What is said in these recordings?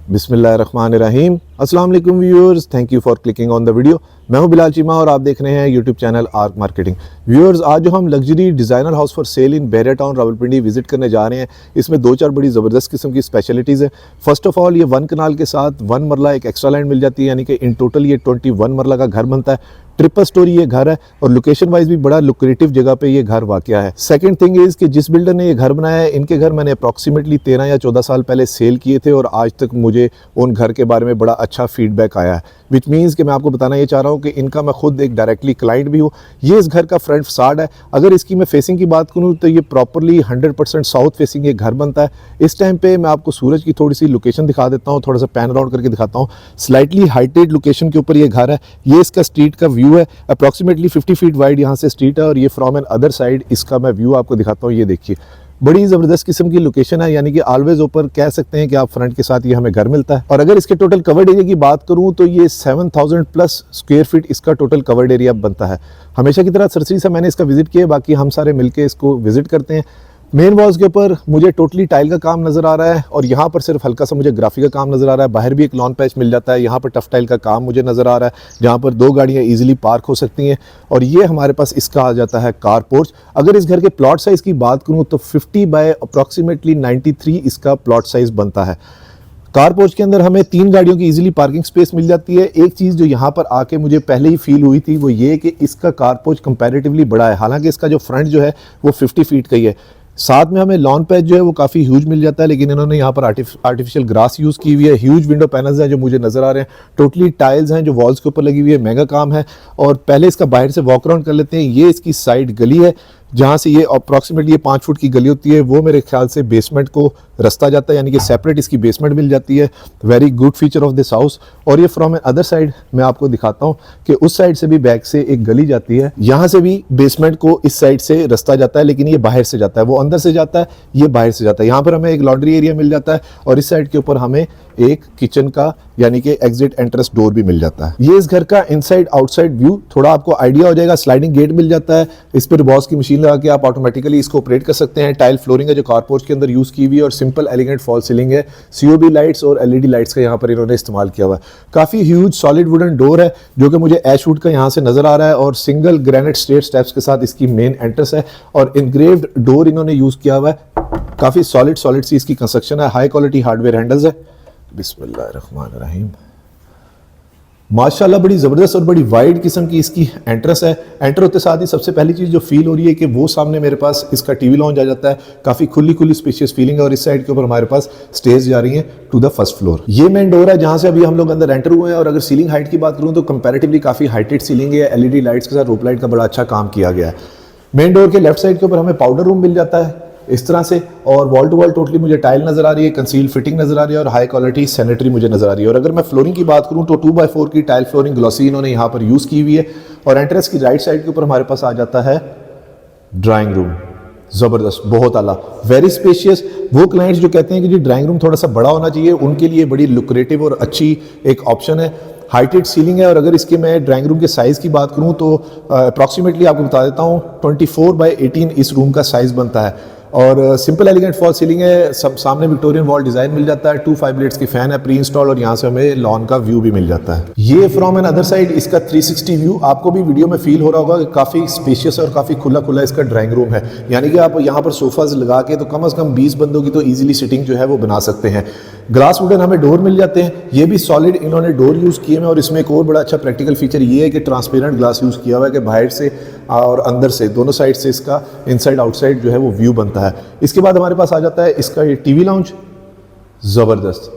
बिस्मिल्लाहिर्रहमानिर्रहीम। अस्सलाम वालेकुम viewers, thank you for clicking on the video. मैं हूं बिलाल चीमा और आप देख रहे हैं YouTube channel Arc Marketing. Viewers, आज जो हम luxury designer house for sale in Bahria Town Rawalpindi visit करने जा रहे हैं, इसमें दो चार बड़ी ज़बरदस्त किस्म की स्पेशलिटीज़ हैं। फर्स्ट ऑफ ऑल, ये 1 कनाल के साथ 1 मरला एक एक्स्ट्रा लैंड मिल जाती है, यानी कि इन टोटल ये 21 मरला का घर बनता है। ट्रिपल स्टोरी ये घर है और लोकेशन वाइज भी बड़ा लुक्रेटिव जगह पे ये घर वाक़या है। सेकंड थिंग इज़ कि जिस बिल्डर ने ये घर बनाया है, इनके घर मैंने अप्रॉक्सीमेटली 13 या 14 साल पहले सेल किए थे और आज तक मुझे उन घर के बारे में बड़ा अच्छा फीडबैक आया है। विच मीन्स कि मैं आपको बताना ये चाह रहा हूँ कि इनका मैं खुद एक डायरेक्टली क्लाइंट भी हूँ। ये इस घर का फ्रंट फसाड है। अगर इसकी मैं फेसिंग की बात करूँ तो ये प्रॉपरली 100% साउथ फेसिंग ये घर बनता है। इस टाइम पे मैं आपको सूरज की थोड़ी सी लोकेशन दिखा देता हूँ, थोड़ा सा पैन अराउंड करके दिखाता हूँ। स्लाइटली हाइटेड लोकेशन के ऊपर ये घर है। ये इसका स्ट्रीट का व्यू है, अप्रॉक्सीमेटली 50 फीट वाइड यहाँ से स्ट्रीट है और ये फ्रॉम एन अदर साइड इसका मैं व्यू आपको दिखाता हूँ। ये देखिए, बड़ी ज़बरदस्त किस्म की लोकेशन है, यानी कि ऑलवेज ऊपर कह सकते हैं कि आप फ्रंट के साथ ये हमें घर मिलता है। और अगर इसके टोटल कवर्ड एरिया की बात करूं तो ये 7000 प्लस स्क्वायर फीट इसका टोटल कवर्ड एरिया बनता है। हमेशा की तरह सरसरी से मैंने इसका विजिट किया, बाकी हम सारे मिलके इसको विजिट करते हैं। मेन वॉल्स के ऊपर मुझे टोटली टाइल का काम नज़र आ रहा है और यहाँ पर सिर्फ हल्का सा मुझे ग्राफिक का काम नज़र आ रहा है। बाहर भी एक लॉन पैच मिल जाता है। यहाँ पर टफ टाइल का काम मुझे नज़र आ रहा है, जहाँ पर 2 गाड़ियाँ इजीली पार्क हो सकती हैं। और ये हमारे पास इसका आ जाता है कार पोर्च। अगर इस घर के प्लॉट साइज़ की बात करूँ तो 50 बाय अप्रॉक्सीमेटली 93 इसका प्लॉट साइज़ बनता है। कार पोर्च के अंदर हमें 3 गाड़ियों की इजीली पार्किंग स्पेस मिल जाती है। एक चीज़ जो यहाँ पर आके मुझे पहले ही फील हुई थी वो ये कि इसका कार पोर्च कंपैरेटिवली बड़ा है। हालांकि इसका जो फ्रंट जो है वो 50 फीट का ही है। साथ में हमें लॉन पैच जो है वो काफ़ी ह्यूज मिल जाता है, लेकिन इन्होंने यहाँ पर आर्टिफिशियल ग्रास यूज़ की हुई है। ह्यूज विंडो पैनल्स हैं जो मुझे नज़र आ रहे हैं। टोटली टाइल्स हैं जो वॉल्स के ऊपर लगी हुई है। मेगा काम है। और पहले इसका बाहर से वॉक अराउंड कर लेते हैं। ये इसकी साइड गली है जहाँ से ये अप्रॉक्सीमेटली ये 5 फुट की गली होती है। वो मेरे ख्याल से बेसमेंट को रास्ता जाता है, यानी कि सेपरेट इसकी बेसमेंट मिल जाती है। Very good feature of this house. और ये फ्रॉम अदर साइड मैं आपको दिखाता हूँ कि उस साइड से भी बैक से एक गली जाती है। यहाँ से भी बेसमेंट को इस साइड से रास्ता जाता है, लेकिन ये बाहर से जाता है। वो अंदर से जाता है, ये बाहर से जाता है। यहाँ पर हमें एक लॉन्ड्री एरिया मिल जाता है और इस साइड के ऊपर हमें एक किचन का यानी कि एग्जिट एंट्रेंस डोर भी मिल जाता है। ये इस घर का इनसाइड आउटसाइड व्यू थोड़ा आपको आइडिया हो जाएगा। स्लाइडिंग गेट मिल जाता है। इस पर बॉस की मशीन लगा के आप ऑटोमेटिकली इसको ऑपरेट कर सकते हैं। टाइल फ्लोरिंग है जो कारपोर्च के अंदर यूज की हुई है और सिंपल एलिगेंट फॉल सीलिंग है। सीओबी लाइट्स और एलईडी लाइट्स का यहाँ पर इन्होंने इस्तेमाल किया हुआ है। काफी ह्यूज सॉलिड वुडन डोर है जो कि मुझे एश वुड का यहाँ से नजर आ रहा है और सिंगल ग्रेनाइट स्ट्रेट स्टेप्स के साथ इसकी मेन एंट्रेंस है और इनग्रेव्ड डोर इन्होंने यूज किया हुआ है। काफी सॉलिड सी इसकी कंस्ट्रक्शन है। हाई क्वालिटी हार्डवेयर हैंडल्स है। बिस्मिल्लाहिर्रहमानिर्रहीम। माशाल्लाह बड़ी ज़बरदस्त और बड़ी वाइड किस्म की इसकी एंट्रेंस है। एंटर होते साथ ही सबसे पहली चीज़ जो फील हो रही है कि वो सामने मेरे पास इसका टीवी लॉन्च आ जाता है। काफ़ी खुली स्पेशियस फीलिंग है और इस साइड के ऊपर हमारे पास स्टेज जा रही है टू द फर्स्ट फ्लोर। ये मेन डोर है जहाँ से अभी हम लोग अंदर एंटर हुए हैं। और अगर सीलिंग हाइट की बात करूँ तो कंपैरेटिवली काफ़ी हाइटेड सीलिंग है। एलईडी लाइट्स के साथ रोप लाइट का बड़ा अच्छा काम किया गया है। मेन डोर के लेफ्ट साइड के ऊपर हमें पाउडर रूम मिल जाता है इस तरह से। और वॉल टू वॉल टोटली मुझे टाइल नजर आ रही है, कंसील फिटिंग नजर आ रही है और हाई क्वालिटी सैनिटरी मुझे नजर आ रही है। और अगर मैं फ्लोरिंग की बात करूं तो 2x4 की टाइल फ्लोरिंग ग्लॉसी इन्होंने यहाँ पर यूज की हुई है। और एंट्रेंस की राइट साइड के ऊपर हमारे पास आ जाता है ड्राइंग रूम। जबरदस्त, बहुत आला, वेरी स्पेशियस। वो क्लाइंट्स जो कहते हैं कि जी ड्राइंग रूम थोड़ा सा बड़ा होना चाहिए, उनके लिए बड़ी लुक्रेटिव और अच्छी एक ऑप्शन है। हाइटेड सीलिंग है। और अगर इसके मैं ड्राइंग रूम के साइज़ की बात करूं तो अप्रॉक्सीमेटली आपको बता देता हूं 24x18 इस रूम का साइज़ बनता है। और सिंपल एलिगेंट फॉल सीलिंग है। सब सामने विक्टोरियन वॉल डिजाइन मिल जाता है। 2 5 ब्लेड्स की फैन है प्री इंस्टॉल और यहाँ से हमें लॉन का व्यू भी मिल जाता है। ये फ्रॉम एन अदर साइड इसका 360 व्यू आपको भी वीडियो में फील हो रहा होगा कि काफ़ी स्पेशियस और काफ़ी खुला इसका ड्राइंग रूम है। यानी कि आप यहाँ पर सोफाज लगा के तो कम से कम 20 बंदों की तो ईजिली सिटिंग जो है वो बना सकते हैं। ग्लास वुडन हमें डोर मिल जाते हैं। ये भी सॉलिड इन्होंने डोर यूज़ किए हैं। और इसमें एक और बड़ा अच्छा प्रैक्टिकल फीचर ये है कि ट्रांसपेरेंट ग्लास यूज़ किया हुआ है कि बाहर से और अंदर से दोनों साइड से इसका इनसाइड आउटसाइड जो है वो व्यू बनता है। इसके बाद हमारे पास आ जाता है इसका ये टीवी लाउंज। ज़बरदस्त,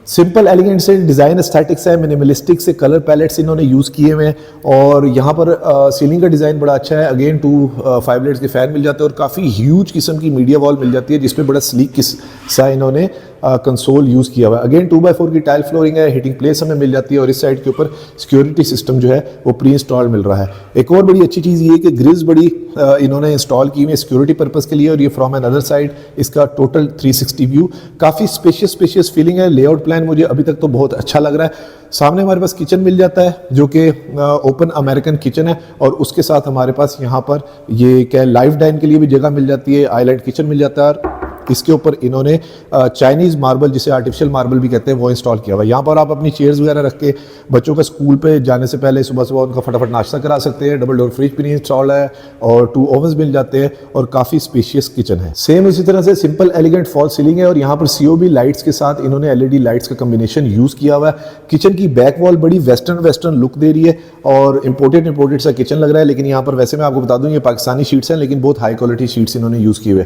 सिंपल एलिगेंट से डिज़ाइन एस्थेटिक्स है, मिनिमलिस्टिक से कलर पैलेट्स इन्होंने यूज़ किए हुए हैं। और यहाँ पर सीलिंग का डिज़ाइन बड़ा अच्छा है। अगेन 2 5 ब्लेड्स के फैन मिल जाते हैं और काफ़ी ह्यूज किस्म की मीडिया वॉल मिल जाती है जिसमें बड़ा स्लीक सा इन्होंने कंसोल यूज़ किया हुआ है। अगेन 2x4 की टाइल फ्लोरिंग है। हीटिंग प्लेस हमें मिल जाती है और इस साइड के ऊपर सिक्योरिटी सिस्टम जो है वो प्री इंस्टॉल मिल रहा है। एक और बड़ी अच्छी चीज़ ये है कि ग्रिल्स बड़ी इन्होंने इंस्टॉल की हुई है सिक्योरिटी पर्पज़ के लिए। और ये फ्रॉम एन अदर साइड इसका टोटल 360 व्यू। काफ़ी स्पेशियस फीलिंग है। लेआउट प्लान मुझे अभी तक तो बहुत अच्छा लग रहा है। सामने हमारे पास किचन मिल जाता है जो कि ओपन अमेरिकन किचन है और उसके साथ हमारे पास यहाँ पर ये क्या लाइव डाइन के लिए भी जगह मिल जाती है। आइलैंड किचन मिल जाता है। इसके ऊपर इन्होंने चाइनीज़ मार्बल, जिसे आर्टिफिशियल मार्बल भी कहते हैं, वो इंस्टॉल किया हुआ है। यहाँ पर आप अपनी चेयर्स वगैरह रख के बच्चों का स्कूल पे जाने से पहले सुबह सुबह उनका फटाफट नाश्ता करा सकते हैं। डबल डोर फ्रिज भी इंस्टॉल है और 2 ओवन्स मिल जाते हैं और काफ़ी स्पेशियस किचन है। सेम उसी तरह से सिंपल एलिगेंट फॉल सीलिंग है और यहाँ पर COB लाइट्स के साथ इन्होंने LED लाइट्स का कम्बिनेशन यूज़ किया हुआ है। किचन की बैक वॉल बड़ी वेस्टर्न लुक दे रही है और इंपोर्टेड सा किचन लग रहा है। लेकिन यहाँ पर वैसे मैं आपको बता दूं ये पाकिस्तानी शीट्स हैं, लेकिन बहुत हाई क्वालिटी शीट्स इन्होंने यूज़ किए हुए।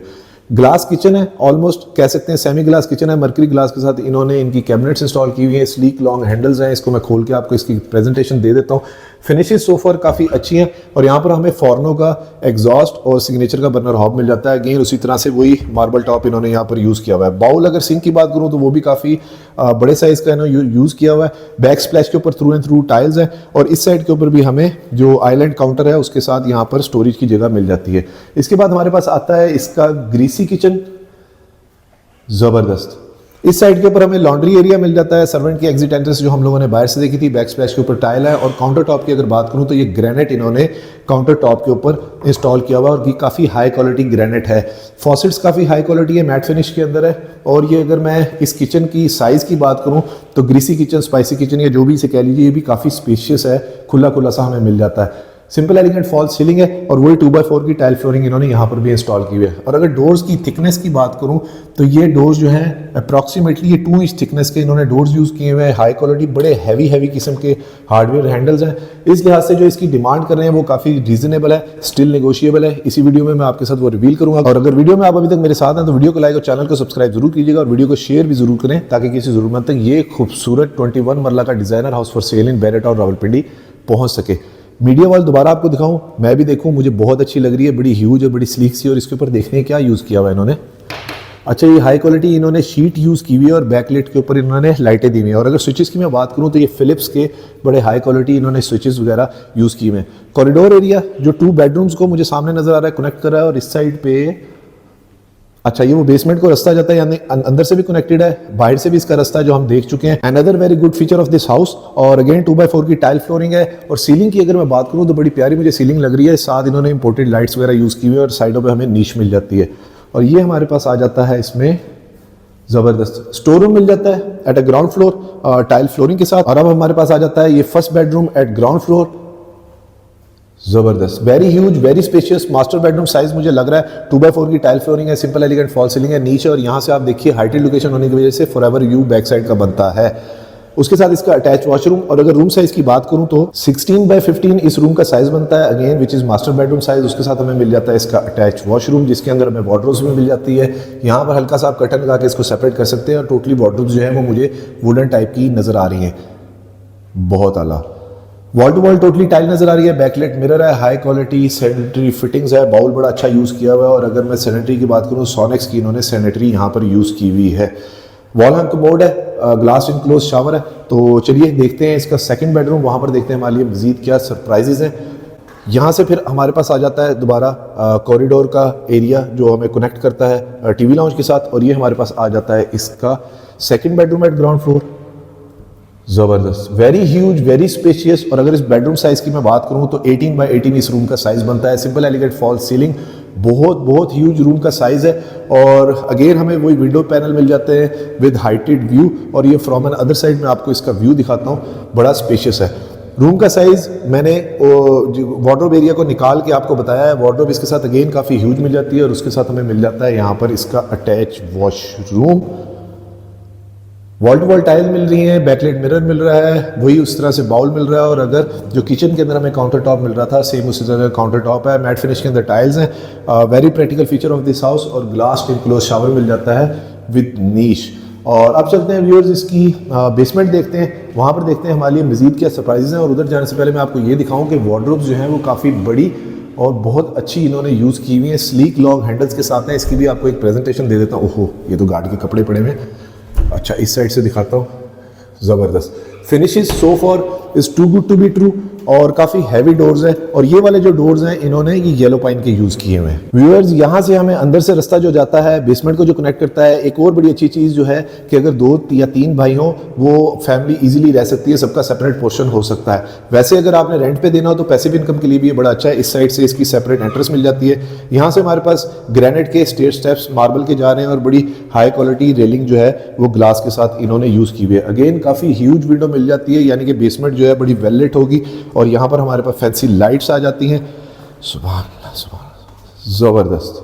ग्लास किचन है, ऑलमोस्ट कह सकते हैं सेमी ग्लास किचन है। मर्करी ग्लास के साथ इन्होंने इनकी कैबिनेट्स इंस्टॉल की हुई है। स्लीक लॉन्ग हैंडल्स हैं, इसको मैं खोल के आपको इसकी प्रेजेंटेशन दे देता हूँ। फिनिशेस सो फार काफ़ी अच्छी हैं और यहाँ पर हमें फॉर्नो का एग्जॉस्ट और सिग्नेचर का बर्नर हॉब मिल जाता है। अगेन उसी तरह से वही मार्बल टॉप इन्होंने यहाँ पर यूज़ किया हुआ है। बाउल अगर सिंक की बात करूँ तो वो भी काफ़ी बड़े साइज़ का इन्होंने यूज़ किया हुआ है। बैक स्प्लैश के ऊपर थ्रू एंड थ्रू टाइल्स है और इस साइड के ऊपर भी हमें जो आइलैंड काउंटर है उसके साथ यहाँ पर स्टोरेज की जगह मिल जाती है। इसके बाद हमारे पास आता है इसका ग्रीसी किचन, ज़बरदस्त। इस साइड के ऊपर हमें लॉन्ड्री एरिया मिल जाता है। सर्वेंट की एग्जिट एंट्रेंस जो हम लोगों ने बाहर से देखी थी, बैक स्प्लैश के ऊपर टाइल है और काउंटर टॉप की अगर बात करूं तो ये ग्रेनाइट इन्होंने काउंटर टॉप के ऊपर इंस्टॉल किया हुआ और ये काफ़ी हाई क्वालिटी ग्रेनाइट है। फॉसेट्स काफ़ी हाई क्वालिटी है, मैट फिनिश के अंदर है। और ये अगर मैं इस किचन की साइज़ की बात करूँ तो ग्रीसी किचन, स्पाइसी किचन या जो भी इसे कह लीजिए, ये भी काफ़ी स्पेशियस है, खुला सा हमें मिल जाता है। सिंपल एलिगेंट फॉल सीलिंग है और वही 2x4 की टाइल फ्लोरिंग इन्होंने यहाँ पर भी इंस्टॉल की हुई है। और अगर डोर्स की थिकनेस की बात करूँ तो ये डोर्स जो हैं अप्रॉक्सीमेटली ये 2 इंच थिकनेस के इन्होंने डोर्स यूज़ किए हुए हैं। हाई क्वालिटी बड़े हैवी किस्म के हार्डवेयर हैंडल्स हैं। इस लिहाज से जो इसकी डिमांड कर रहे हैं वो काफ़ी रीजनेबल है, स्टिल नेगोशिएबल है। इसी वीडियो में मैं आपके साथ वो रिवील करूँगा। और अगर वीडियो में आप अभी तक मेरे साथ हैं तो वीडियो को लाइक और चैनल को सब्सक्राइब जरूर कीजिएगा और वीडियो को शेयर भी जरूर करें ताकि किसी ज़रूरत तक ये खूबसूरत 21 मरला का designer house for sale in Bahria Town Rawalpindi पहुँच सके। मीडिया वॉल दोबारा आपको दिखाऊं, मैं भी देखूं, मुझे बहुत अच्छी लग रही है, बड़ी ह्यूज है, बड़ी स्लीक सी। और इसके ऊपर देखने क्या यूज़ किया हुआ है इन्होंने। अच्छा, ये हाई क्वालिटी इन्होंने शीट यूज़ की हुई है और बैकलाइट के ऊपर इन्होंने लाइटें दी हुई हैं। और अगर स्विचेस की मैं बात करूं तो ये फिलिप्स के बड़े हाई क्वालिटी इन्होंने स्विचेस वगैरह यूज़ किए हुए हैं। कॉरिडोर एरिया जो 2 बेडरूम्स को मुझे सामने नजर आ रहा है कनेक्ट कर रहा है और इस साइड पे अच्छा ये वो बेसमेंट को रास्ता जाता है, यानी अंदर से भी कनेक्टेड है, बाहर से भी इसका रास्ता जो हम देख चुके हैं। Another very good feature of this house. और अगेन 2x4 की टाइल फ्लोरिंग है और सीलिंग की अगर मैं बात करूं तो बड़ी प्यारी मुझे सीलिंग लग रही है। साथ इन्होंने इंपोर्टेड लाइट्स वगैरह यूज़ की हुई है और साइडों पे हमें नीश मिल जाती है। और ये हमारे पास आ जाता है इसमें ज़बरदस्त स्टोर रूम मिल जाता है at a ground floor tile flooring के साथ। और अब हमारे पास आ जाता है ये first bedroom at ground floor, जबरदस्त, very huge, very spacious master bedroom size मुझे लग रहा है। 2x4 की टाइल फ्लोरिंग है, सिंपल एलिगेंट फॉल सीलिंग है नीचे। और यहाँ से आप देखिए हाइटेड लोकेशन होने की वजह से फॉरएवर व्यू बैक साइड का बनता है। उसके साथ इसका अटैच वॉशरूम। और अगर रूम साइज की बात करूं तो 16x15 इस रूम का साइज बनता है, again which is master bedroom size. उसके साथ हमें मिल जाता है इसका अटैच वॉशरूम जिसके अंदर हमें वार्डरोब्स भी मिल जाती है। यहाँ पर हल्का सा आप कर्टन लगा के इसको सेपरेट कर सकते हैं और टोटली वार्डरोब्स जो है वो मुझे वुडन टाइप की नजर आ रही हैं, बहुत आला। Wall to wall totally tile नजर आ रही है, बैकलाइट मिरर है, हाई क्वालिटी सैनिटरी फिटिंग्स है, बाउल बड़ा अच्छा यूज़ किया हुआ है। और अगर मैं सैनिटरी की बात करूँ सोनेक्स की इन्होंने सैनिटरी यहाँ पर यूज़ की हुई है। वॉल हैंग कमोड है, ग्लास इनक्लोज शावर है। तो चलिए देखते हैं इसका सेकंड बेडरूम, वहाँ पर देखते हैं हमारे लिए मजीद क्या सरप्राइजेज हैं। यहाँ से फिर हमारे पास आ जाता है दोबारा कॉरिडोर का एरिया जो हमें कनेक्ट करता है टीवी लाउंज के साथ। और ये हमारे पास आ जाता है इसका second bedroom at ground floor, ज़बरदस्त, वेरी ह्यूज, वेरी स्पेशियस। और अगर इस बेडरूम साइज़ की मैं बात करूँ तो 18x18 इस रूम का साइज़ बनता है। सिंपल एलिगेंट फॉल सीलिंग, बहुत ह्यूज रूम का साइज़ है। और अगेन हमें वही विंडो पैनल मिल जाते हैं विद हाइटेड व्यू। और ये फ्रॉम एन अदर साइड में आपको इसका व्यू दिखाता हूँ, बड़ा स्पेशियस है। रूम का साइज़ मैंने वार्डरोब एरिया को निकाल के आपको बताया है। वार्डरोब इसके साथ अगेन काफ़ी ह्यूज मिल जाती है और उसके साथ हमें मिल जाता है यहाँ पर इसका attach washroom. Wall to wall tile मिल रही है, बैकलाइट मिरर मिल रहा है, वही उस तरह से बाउल मिल रहा है। और अगर जो किचन के अंदर हमें काउंटर टॉप मिल रहा था सेम उसी तरह काउंटर टॉप है, मैट फिनिश के अंदर टाइल्स हैं। Very practical feature of this house. और ग्लास इनक्लोज शावर मिल जाता है विद नीश। और अब चलते हैं व्यूअर्स इसकी बेसमेंट देखते हैं, वहाँ पर देखते हैं हमारे लिए मजीद क्या सरप्राइजेज हैं। और उधर जाने से पहले मैं आपको ये दिखाऊँ कि वार्डरोब्स जो हैं वो काफ़ी बड़ी और बहुत अच्छी इन्होंने यूज़ की हुई है, स्लीक लॉन्ग हैंडल्स के साथ है। इसकी भी आपको एक प्रेजेंटेशन दे देता हूँ। ओहो, ये तो गार्ड के कपड़े पड़े हुए हैं। अच्छा, इस साइड से दिखाता हूँ, ज़बरदस्त finishes so far is too good to be true. और काफ़ी हैवी डोर्स हैं और ये वाले जो डोर्स हैं इन्होंने ये येलो पाइन के यूज़ किए हुए हैं। व्यूअर्स, यहाँ से हमें अंदर से रास्ता जो जाता है बेसमेंट को जो कनेक्ट करता है, एक और बड़ी अच्छी चीज़ जो है कि अगर 2 या 3 भाई हों वो फैमिली ईजिली रह सकती है, सबका सेपरेट पोर्शन हो सकता है। वैसे अगर आपने रेंट पे देना हो तो पैसिव इनकम के लिए भी ये बड़ा अच्छा है। इस साइड से इसकी सेपरेट एंट्रेंस मिल जाती है। यहाँ से हमारे पास ग्रेनाइट के स्टेयर स्टेप्स मार्बल के जा रहे हैं और बड़ी हाई क्वालिटी रेलिंग जो है वो ग्लास के साथ इन्होंने यूज़ की हुई है। अगेन काफ़ी ह्यूज विंडो मिल जाती है, यानी कि बेसमेंट जो है बड़ी वेल लिट होगी और यहाँ पर हमारे पास फैंसी लाइट्स आ जाती हैं। सुभान अल्लाह, सुभान अल्लाह, ज़बरदस्त।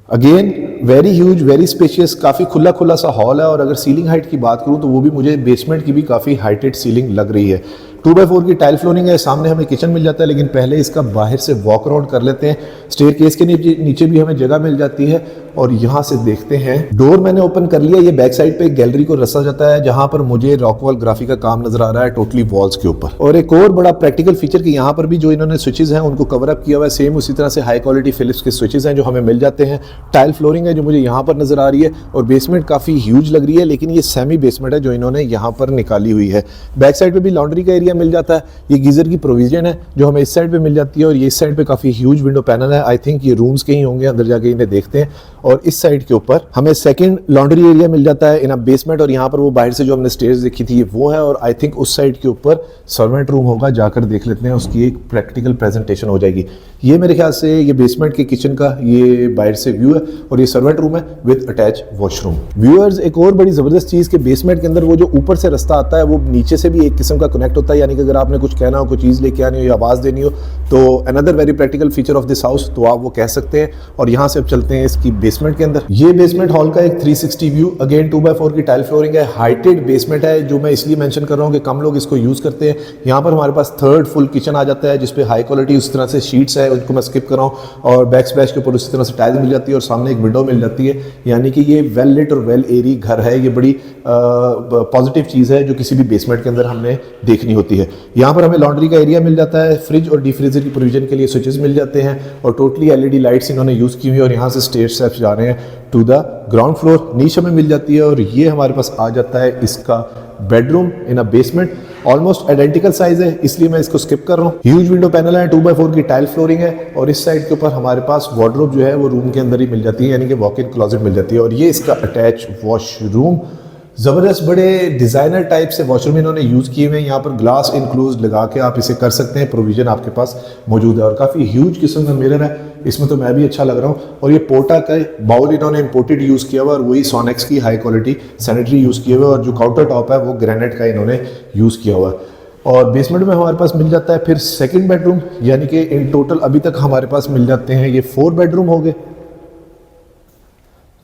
Again very huge, very spacious, काफ़ी खुला खुला सा हॉल है। और अगर सीलिंग हाइट की बात करूँ तो वो भी मुझे बेसमेंट की भी काफ़ी हाइटेड सीलिंग लग रही है। 2x4 की टाइल फ्लोरिंग है, सामने हमें किचन मिल जाता है, लेकिन पहले इसका बाहर से वॉक अराउंड कर लेते हैं। स्टेयर केस के नीचे भी हमें जगह मिल जाती है और यहाँ से देखते हैं। डोर मैंने ओपन कर लिया। ये बैक साइड पे एक गैलरी को रस्ता जाता है जहाँ पर मुझे रॉकवॉल ग्राफिक का काम नजर आ रहा है टोटली वॉल्स के ऊपर। और एक और बड़ा प्रैक्टिकल फीचर कि यहाँ पर भी जो इन्होंने स्विचेस हैं उनको कवर अप किया हुआ है, सेम उसी तरह से हाई क्वालिटी फिलिप्स के स्विचेस हैं जो हमें मिल जाते हैं। टाइल फ्लोरिंग है जो मुझे यहाँ पर नजर आ रही है और बेसमेंट काफ़ी ह्यूज लग रही है, लेकिन ये सेमी बेसमेंट है जो इन्होंने यहाँ पर निकाली हुई है। बैक साइड पे भी लॉन्ड्री का एरिया मिल जाता है। ये गीजर की प्रोविजन है जो हमें इस साइड पे मिल जाती है और ये इस साइड पे काफ़ी ह्यूज विंडो पैनल है। आई थिंक ये रूम्स के ही होंगे, अंदर जाके इन्हें देखते हैं। और इस साइड के ऊपर हमें सेकंड लॉन्ड्री एरिया मिल जाता है इन अ बेसमेंट और यहाँ पर वो बाहर से जो हमने स्टेयर्स देखी थी वो है। और आई थिंक उस साइड के ऊपर सर्वेंट रूम होगा, जाकर देख लेते हैं, उसकी एक प्रैक्टिकल प्रेजेंटेशन हो जाएगी। ये मेरे ख्याल से ये बेसमेंट के किचन का ये बाहर से व्यू है और ये सर्वेंट रूम है विद अटैच वॉशरूम। व्यूअर्स, एक और बड़ी ज़बरदस्त चीज़ के बेसमेंट के अंदर वो जो ऊपर से रास्ता आता है वो नीचे से भी एक किस्म का कनेक्ट होता है, यानी कि अगर आपने कुछ कहना हो, कोई चीज़ लेके आनी हो या आवाज़ देनी हो तो another very practical feature of this house तो आप वो कह सकते हैं। और यहाँ से अब चलते हैं इसकी बेसमेंट के अंदर। ये बेसमेंट हॉल का एक 360 व्यू, अगेन 2x4 की टाइल फ्लोरिंग है, हाइटेड बेसमेंट है जो मैं इसलिए मेंशन कर रहा हूँ कि कम लोग इसको यूज़ करते हैं। यहाँ पर हमारे पास थर्ड फुल किचन आ जाता है जिसपे हाई क्वालिटी उस तरह से शीट्स है, उनको मैं स्किप कर रहा हूँ, और बैक स्प्लैश के ऊपर उसी तरह से टाइल्स मिल जाती है और सामने एक विंडो मिल जाती है, यानी कि ये वेल लिट और वेल एरी घर है। ये बड़ी पॉजिटिव चीज़ है जो किसी भी बेसमेंट के अंदर हमने देखनी होती है। यहाँ पर हमें लॉन्ड्री का एरिया मिल जाता है, फ्रिज और डीप फ्रीजर की प्रोविजन के लिए स्विचेस मिल जाते हैं और टोटली एलईडी लाइट्स इन्होंने यूज़ की हुई है। और यहाँ से स्टेयर स्टेप्स जा रहे हैं टू द ग्राउंड फ्लोर, नीच हमें मिल जाती है और ये हमारे पास आ जाता है इसका बेडरूम इन अ बेसमेंट। ऑलमोस्ट आइडेंटिकल साइज है इसलिए मैं इसको स्किप कर रहा हूँ। ह्यूज विंडो पैनल है, 2x4 की टाइल फ्लोरिंग है और इस साइड के ऊपर हमारे पास वार्डरोब जो है वो रूम के अंदर ही मिल जाती है, यानी कि वॉक इन क्लोजेट मिल जाती है। और ये इसका अटैच वॉशरूम, ज़बरदस्त बड़े डिज़ाइनर टाइप से वॉशरूम इन्होंने यूज़ किए हुए हैं। यहाँ पर ग्लास इनक्लूज लगा के आप इसे कर सकते हैं, प्रोविज़न आपके पास मौजूद है। और काफ़ी ह्यूज किस्म का मिरर है, इसमें तो मैं भी अच्छा लग रहा हूँ। और ये पोटा का बाउल इन्होंने इंपोर्टेड यूज़ किया हुआ और वही सोनेक्स की हाई क्वालिटी सैनिटरी यूज़ किए हुए और जो काउंटर टॉप है वो ग्रेनाइट का इन्होंने यूज़ किया हुआ है। और बेसमेंट में हमारे पास मिल जाता है फिर सेकंड बेडरूम, यानी कि इन टोटल अभी तक हमारे पास मिल जाते हैं ये 4 बेडरूम हो गए।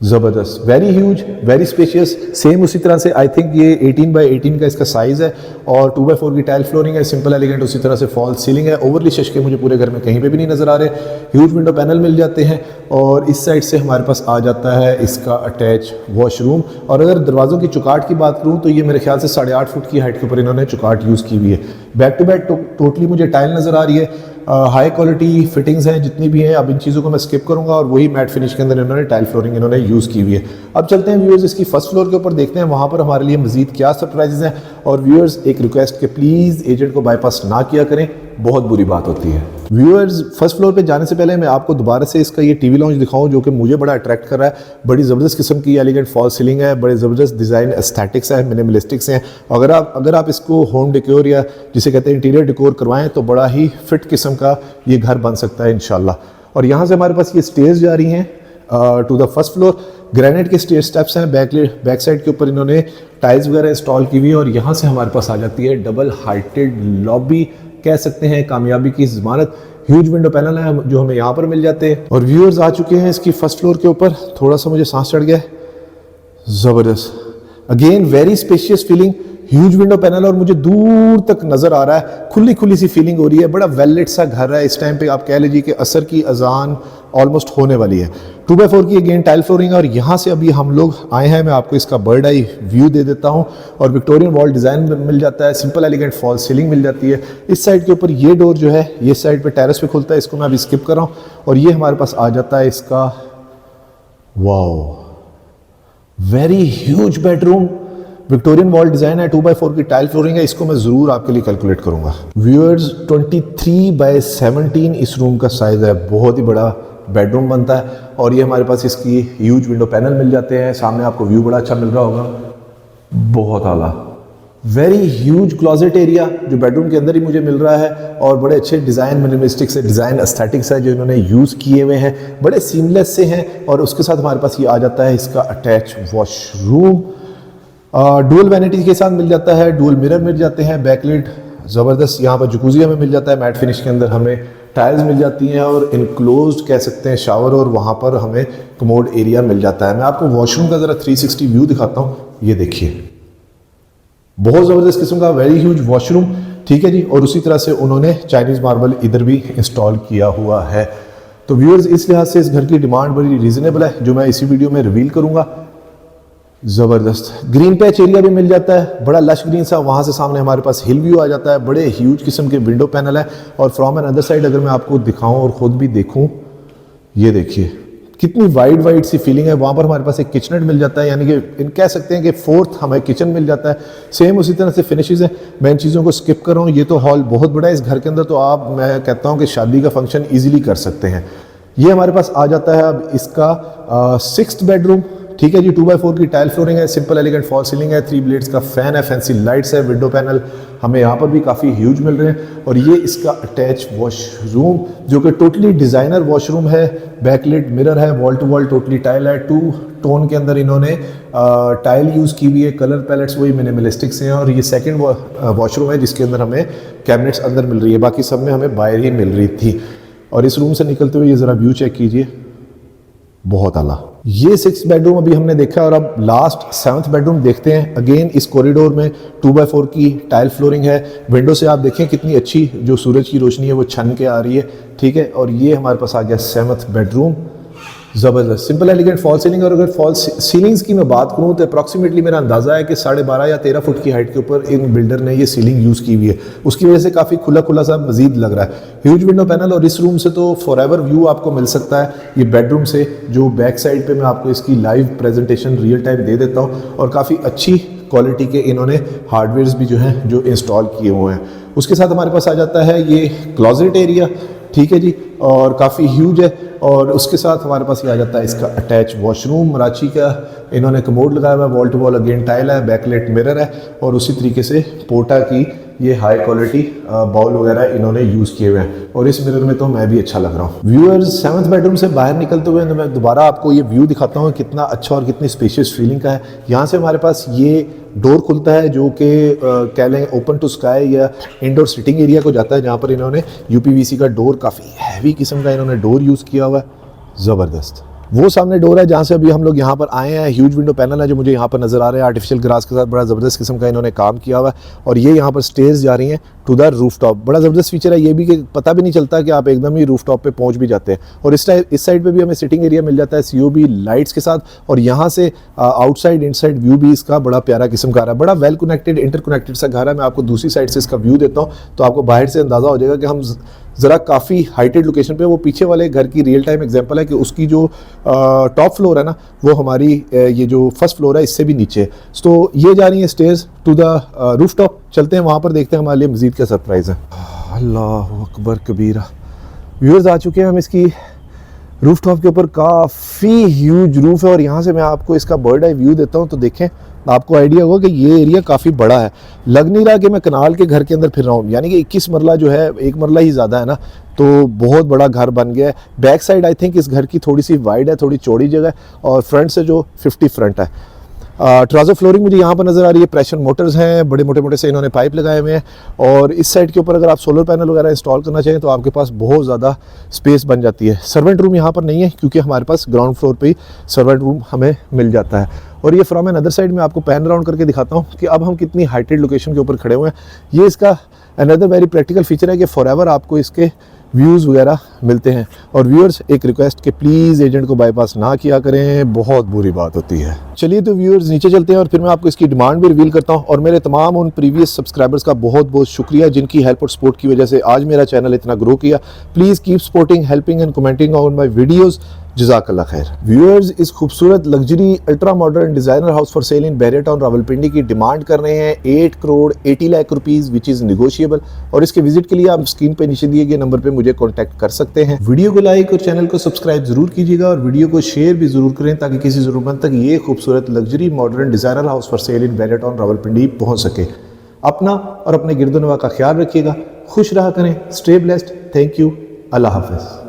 ज़बरदस्त, very huge, very spacious, same उसी तरह से आई थिंक ये 18x18 का इसका साइज़ है और 2x4 की टाइल फ्लोरिंग है, सिंपल एलिगेंट उसी तरह से फॉल सीलिंग है। ओवरली शशके मुझे पूरे घर में कहीं पे भी नहीं नज़र आ रहे। ह्यूज विंडो पैनल मिल जाते हैं और इस साइड से हमारे पास आ जाता है इसका अटैच वॉशरूम। और अगर दरवाज़ों की चुकाट की बात करूँ तो ये मेरे ख्याल से 8.5 फुट की हाइट के ऊपर इन्होंने चुकाट यूज़ की हुई है। बैक टू बैक टोटली मुझे टाइल नज़र आ रही है, हाई क्वालिटी फिटिंग्स हैं जितनी भी हैं। अब इन चीज़ों को मैं स्किप करूंगा और वही मैट फिनिश के अंदर इन्होंने टाइल फ्लोरिंग इन्होंने यूज़ की हुई है। अब चलते हैं व्यूअर्स इसकी फर्स्ट फ्लोर के ऊपर, देखते हैं वहाँ पर हमारे लिए मजीद क्या सरप्राइजेज हैं। और व्यूअर्स एक रिक्वेस्ट कि प्लीज़ एजेंट को बाईपास ना किया करें, बहुत बुरी बात होती है। व्यूअर्स फर्स्ट फ्लोर पे जाने से पहले मैं आपको दोबारा से इसका ये टीवी लॉन्च दिखाऊं जो कि मुझे बड़ा अट्रैक्ट कर रहा है। बड़ी ज़बरदस्त किस्म की एलिगेंट फॉल सीलिंग है, बड़े ज़बरदस्त डिज़ाइन एस्थेटिक्स है, मिनिमलिस्टिक्स हैं। अगर आप इसको होम डेकोर या जिसे कहते हैं इंटीरियर डेकोर करवाएं तो बड़ा ही फिट किस्म का ये घर बन सकता है इंशाल्लाह। और यहाँ से हमारे पास ये स्टेयर्स जा रही हैं to the first floor. Granite के स्टेयर स्टेप्स हैं, बैक साइड के ऊपर इन्होंने टाइल्स वगैरह इंस्टॉल की हुई है। और यहाँ से हमारे पास आ जाती है डबल हाइटेड लॉबी, कह सकते हैं कामयाबी की ज़मानत। ह्यूज विंडो पैनल है जो हमें यहाँ पर मिल जाते हैं। और व्यूअर्स आ चुके हैं इसकी फर्स्ट फ्लोर के ऊपर, थोड़ा सा मुझे सांस चढ़ गया है, ज़बरदस्त, again very spacious feeling, huge window panel और मुझे दूर तक नज़र आ रहा है, खुली खुली सी फीलिंग हो रही है। बड़ा वेल लिट सा घर है। इस टाइम पे आप कह लीजिए कि असर की अजान ऑलमोस्ट होने वाली है। 2x4 की अगेन टाइल फ्लोरिंग है और यहाँ से अभी हम लोग आए हैं, मैं आपको इसका बर्ड आई व्यू दे देता हूँ। और विक्टोरियन वॉल डिज़ाइन मिल जाता है, सिंपल एलिगेंट फॉल सीलिंग मिल जाती है। इस साइड के ऊपर ये डोर जो है ये साइड पे टेरेस पे खुलता है, इसको मैं अभी स्किप कर रहा हूँ। और ये हमारे पास आ जाता है इसका wow very huge bedroom, Victorian wall design है, 2x4 की टाइल फ्लोरिंग है, इसको मैं ज़रूर आपके लिए कैलकुलेट करूँगा। व्यूअर्स 23x17 इस रूम का साइज़ है, बहुत ही बड़ा बेडरूम बनता है। और ये हमारे पास इसकी ह्यूज विंडो पैनल मिल जाते हैं, सामने आपको व्यू बड़ा अच्छा मिल रहा होगा, बहुत आला। वेरी ह्यूज क्लोजेट एरिया जो बेडरूम के अंदर ही मुझे मिल रहा है, और बड़े अच्छे डिज़ाइन मिनिमलिस्टिक से डिज़ाइन एस्थेटिक्स है जो इन्होंने यूज़ किए हुए हैं, बड़े सीमलेस से हैं। और उसके साथ हमारे पास ये आ जाता है इसका अटैच वॉशरूम, डुअल वैनिटी के साथ मिल जाता है, डुअल मिरर मिल जाते हैं, बैकलिट ज़बरदस्त। यहाँ पर जकूज़ी हमें मिल जाता है, मैट फिनिश के अंदर हमें टाइल्स मिल जाती हैं, और इनक्लोज्ड कह सकते हैं शावर, और वहाँ पर हमें कमोड एरिया मिल जाता है। मैं आपको वॉशरूम का ज़रा 360 व्यू दिखाता हूँ, ये देखिए, बहुत ज़बरदस्त किस्म का वेरी ह्यूज वॉशरूम, ठीक है जी। और उसी तरह से उन्होंने चाइनीज़ मार्बल इधर भी इंस्टॉल किया हुआ है। तो व्यूअर्स इस लिहाज से इस घर की डिमांड बड़ी रीज़नेबल है, जो मैं इसी वीडियो में रिवील करूँगा। ज़बरदस्त ग्रीन पैच एरिया भी मिल जाता है, बड़ा लश ग्रीन सा, वहाँ से सामने हमारे पास हिल व्यू आ जाता है, बड़े ह्यूज किस्म के विंडो पैनल है। और फ्रॉम एन अदर साइड अगर मैं आपको दिखाऊँ और ख़ुद भी देखूँ, ये देखिए कितनी वाइड सी फीलिंग है। वहाँ पर हमारे पास एक किचनेट मिल जाता है, यानी कि इन कह सकते हैं कि 4th हमें किचन मिल जाता है। सेम उसी तरह से फिनिशेस है, मैं इन चीज़ों को स्किप कर रहा हूँ। ये तो हॉल बहुत बड़ा है इस घर के अंदर, तो आप, मैं कहता हूँ कि शादी का फंक्शन ईजिली कर सकते हैं। ये हमारे पास आ जाता है अब इसका 6th बेडरूम, ठीक है जी। 2x4 की टाइल फ्लोरिंग है, सिंपल एलिगेंट फॉल सीलिंग है, 3 ब्लेड्स का फैन है, फैंसी लाइट्स है, विंडो पैनल हमें यहाँ पर भी काफ़ी ह्यूज मिल रहे हैं। और ये इसका अटैच वॉशरूम जो कि टोटली डिज़ाइनर वॉशरूम है, बैकलिट मिरर है, wall to wall totally tile है, 2 टोन के अंदर इन्होंने टाइल यूज़ की हुई है, कलर पैलेट्स वही मिनिमलिस्टिक से हैं। और ये सेकेंड वॉशरूम है जिसके अंदर हमें कैबिनेट्स अंदर मिल रही है, बाकी सब में हमें बाहर ही मिल रही थी। और इस रूम से निकलते हुए ये ज़रा व्यू चेक कीजिए, बहुत आला। ये 6th बेडरूम अभी हमने देखा, और अब लास्ट 7th बेडरूम देखते हैं। अगेन इस कॉरिडोर में 2x4 की टाइल फ्लोरिंग है, विंडो से आप देखें कितनी अच्छी जो सूरज की रोशनी है वो छन के आ रही है, ठीक है। और ये हमारे पास आ गया 7th बेडरूम, ज़बरदस्त सिंपल एलिगेंट फॉल सीलिंग। और अगर फॉल सीलिंग्स की मैं बात करूँ तो अप्रॉक्सीमेटली मेरा अंदाज़ा है कि 12.5 या 13 फुट की हाइट के ऊपर इन बिल्डर ने ये सीलिंग यूज़ की हुई है, उसकी वजह से काफ़ी खुला सा मजीद लग रहा है। ह्यूज विंडो पैनल, और इस रूम से तो फॉरएवर व्यू आपको मिल सकता है ये बेडरूम से, जो बैक साइड पर मैं आपको इसकी लाइव प्रेजेंटेशन रियल टाइम दे देता हूँ। और काफ़ी अच्छी क्वालिटी के इन्होंने हार्डवेयर्स भी जो हैं जो इंस्टॉल किए हुए हैं। उसके साथ हमारे पास आ जाता है ये क्लोजेट एरिया, ठीक है जी, और काफ़ी ह्यूज है। और उसके साथ हमारे पास ये आ जाता है इसका अटैच वॉशरूम, मराची का इन्होंने कमोड लगाया हुआ है, wall to wall again tile है, बैकलेट मिरर है, और उसी तरीके से पोटा की ये हाई क्वालिटी बाउल वगैरह इन्होंने यूज़ किए हुए हैं। और इस मिरर में तो मैं भी अच्छा लग रहा हूँ। व्यूअर्स 7th बेडरूम से बाहर निकलते हुए तो मैं दोबारा आपको ये व्यू दिखाता हूँ कितना अच्छा और कितनी स्पेशियस फीलिंग का है। यहाँ से हमारे पास ये डोर खुलता है जो कि कह लें ओपन टू स्काई या इंडोर सिटिंग एरिया को जाता है, जहाँ पर इन्होंने UPVC का डोर, काफ़ी हैवी किस्म का इन्होंने डोर यूज़ किया हुआ है, ज़बरदस्त। वो सामने डोर है जहाँ से अभी हम लोग यहाँ पर आए हैं, ह्यूज विंडो पैनल है जो मुझे यहाँ पर नज़र आ रहे हैं, आर्टिफिशियल ग्रास के साथ बड़ा ज़बरदस्त किस्म का इन्होंने काम किया हुआ है। और ये यहाँ पर स्टेयर्स जा रही हैं टू द रूफ टॉप, बड़ा ज़बरदस्त फीचर है ये भी कि पता भी नहीं चलता कि आप एकदम ही रूफ टॉप पे पहुँच भी जाते हैं। और इस साइड पे भी हमें सिटिंग एरिया मिल जाता है COB लाइट्स के साथ, और यहाँ से आउटसाइड इनसाइड व्यू भी इसका बड़ा प्यारा किस्म का आ रहा है, बड़ा वेल कनेक्टेड इंटरकनेक्टेड सा घर है। मैं आपको दूसरी साइड से इसका व्यू देता हूँ तो आपको बाहर से अंदाज़ा हो जाएगा कि हम ज़रा काफ़ी हाइटेड लोकेशन पे, वो पीछे वाले घर की रियल टाइम एग्जांपल है कि उसकी जो टॉप फ्लोर है ना, वो हमारी ये जो फर्स्ट फ्लोर है इससे भी नीचे है। तो ये जा रही है stairs to the roof top, चलते हैं वहाँ पर देखते हैं हमारे लिए मज़ीद क्या सरप्राइज़ है। अल्लाह अकबर कबीरा। व्यूअर्स आ चुके हैं हम इसकी रूफ टॉप के ऊपर, काफ़ी ह्यूज रूफ है। और यहाँ से मैं आपको इसका बर्ड आई व्यू देता हूँ तो देखें, आपको आइडिया होगा कि ये एरिया काफ़ी बड़ा है। लग नहीं रहा कि मैं कनाल के घर के अंदर फिर रहा हूँ, यानी कि 21 मरला जो है, 1 मरला ही ज़्यादा है ना, तो बहुत बड़ा घर बन गया है। बैक साइड आई थिंक इस घर की थोड़ी सी वाइड है, थोड़ी चौड़ी जगह है, और फ्रंट से जो 50 फ्रंट है। ट्राउजर फ्लोरिंग मुझे यहाँ पर नज़र आ रही है, प्रेशर मोटर्स हैं, बड़े मोटे से इन्होंने पाइप लगाए हुए हैं। और इस साइड के ऊपर अगर आप सोलर पैनल वगैरह इंस्टॉल करना चाहें तो आपके पास बहुत ज़्यादा स्पेस बन जाती है। सर्वेंट रूम यहाँ पर नहीं है क्योंकि हमारे पास ग्राउंड फ्लोर पे ही सर्वेंट रूम हमें मिल जाता है। और ये फ्रॉम एन अदर साइड में आपको पैन राउंड करके दिखाता हूँ कि अब हम कितनी हाइटेड लोकेशन के ऊपर खड़े हुए हैं। ये इसका अनदर वेरी प्रैक्टिकल फीचर है कि फॉरएवर आपको इसके व्यूज़ वगैरह मिलते हैं। और व्यूअर्स एक रिक्वेस्ट कि प्लीज़ एजेंट को बाईपास ना किया करें, बहुत बुरी बात होती है। चलिए तो व्यूअर्स नीचे चलते हैं और फिर मैं आपको इसकी डिमांड भी रिवील करता हूं। और मेरे तमाम उन प्रीवियस सब्सक्राइबर्स का बहुत बहुत शुक्रिया जिनकी हेल्प और सपोर्ट की वजह से आज मेरा चैनल इतना ग्रो किया। Please keep supporting, helping and commenting on my videos. जज़ाकल्लाह खैर। व्यूअर्स, इस खूबसूरत luxury ultra modern designer house for sale in Bahria Town Rawalpindi की डिमांड कर रहे हैं 8 crore 80 lakh rupees, which is negotiable. और इसके विजिट के लिए आप स्क्रीन पे नीचे दिए गए नंबर पे मुझे कांटेक्ट कर सकते हैं। वीडियो को लाइक और चैनल को सब्सक्राइब जरूर कीजिएगा और वीडियो को शेयर भी जरूर करें ताकि किसी जरूरतमंद तक ये खूबसूरत luxury modern designer house for sale in Bahria Town Rawalpindi पहुंच सके। अपना और अपने गिरदोनवा का ख्याल रखिएगा, खुश रहा करें, stay blessed, thank you, Allah Hafiz.